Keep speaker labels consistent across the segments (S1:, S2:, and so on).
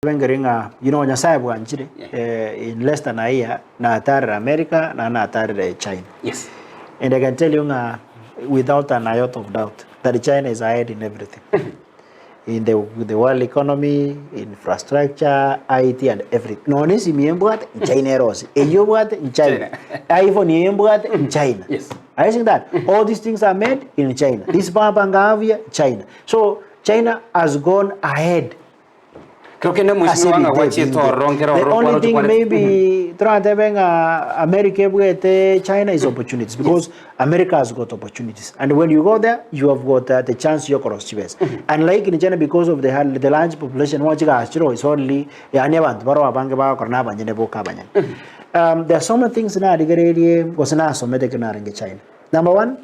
S1: Wengeringa, you know, Nyasaye bwanjire in less than a year na atari America na atari China.
S2: Yes.
S1: And I can tell you without an iota of doubt that China is ahead in everything. In the world economy, infrastructure, IT and everything. No one is in China rose. In China. iPhone in China.
S2: Yes.
S1: I think that all these things are made in China. This Pangavia, China. So China has gone ahead.
S2: The
S1: only thing maybe America China is opportunities because America has got opportunities, and when you go there you have got the chance to cross chivers. Unlike in China, because of the large population, is only there are so many things na in China. Number one,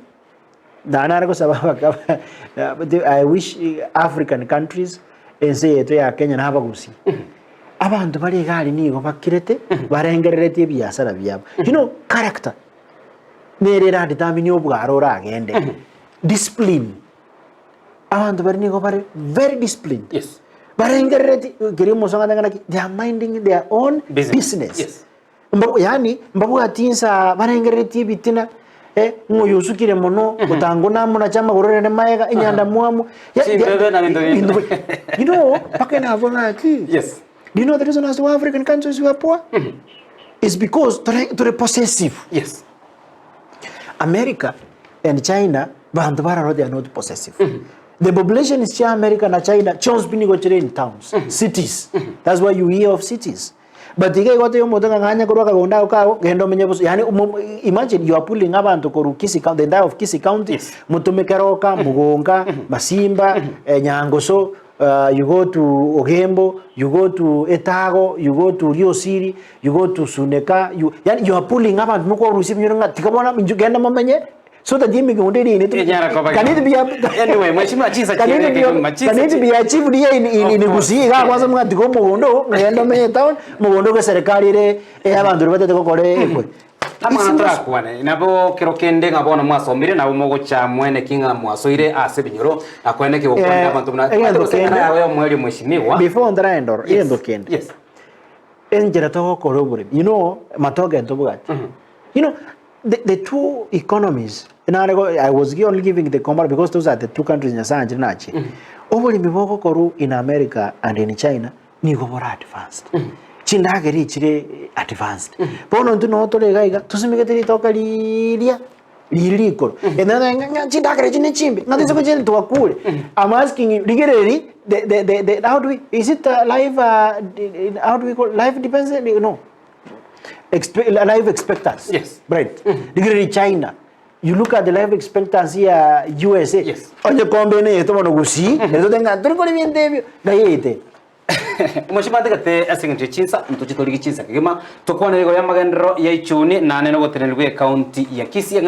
S1: I wish African countries say to ya Kenya na Gusii. Abantu bari gali nigo bakirete barengererete byasara byabo. You know, character. Nerera determine obwaro ragende. Discipline. Abantu bari nigo bare very disciplined.
S2: Yes.
S1: Barengererete kirimo songa ngana they are minding their own business.
S2: Yes.
S1: Mbabu atinsa barengererete bitina nguyusukire mono utanguna muna chama gororene maega inyanda muamu. You know,
S2: yes.
S1: Do you know the reason as to African countries were poor? It's because they're possessive.
S2: Yes.
S1: America and China, they are not possessive. The population is America and China, chose in towns, cities. That's why you hear of cities. But imagine you are pulling up to Kisii County, the entire of Kisii County, Mutumekeroka, Mugonga, Masimba, Nyangoso, you go to Ogembo, you go to Etago, you go to Rio City, you go to Suneka, you are pulling up and Muko receiving Tikabona, Jugenda Mamenye. So that Jimmy can it be anyway, can it be achieved here in Gusii? I wasn't going to go Mogondo, and town, Mogondo Sericari, Evandu, the Gore.
S2: Nabo kirokende ngabona maso mbire na umogo cha mwene kinga mwasoire asebinyoro akweneke okwana bantuna ayo mweli mweshimiwa
S1: before ndaraendor endo kende
S2: yes
S1: enjera to korobure you know matoga ntobugat you know the two economies and I was only giving the compare because those are the two countries in Sanje nachi over miboko koru in America and in China ni go advanced Chindageri chire advanced. Pono ntu no tole gaiga tusimigete toka lilia liliko. And then chindageri chine chimbe. Ngati soko chine tuwakule. I'm asking ligereri the how do we is it life how do we call life depends no. Life expectancy.
S2: Yes.
S1: Right. Ligereri China. You look at the life expectancy USA.
S2: Yes.
S1: Onye kombene to mono Gusii. Ezo tenga turiko liviente gaite.
S2: Mushimandika te asinga chinsa mtuchitoligi chinsa kigema tokwana lego ya magendero ya ichuni na nene gotenelwe county ya Kisii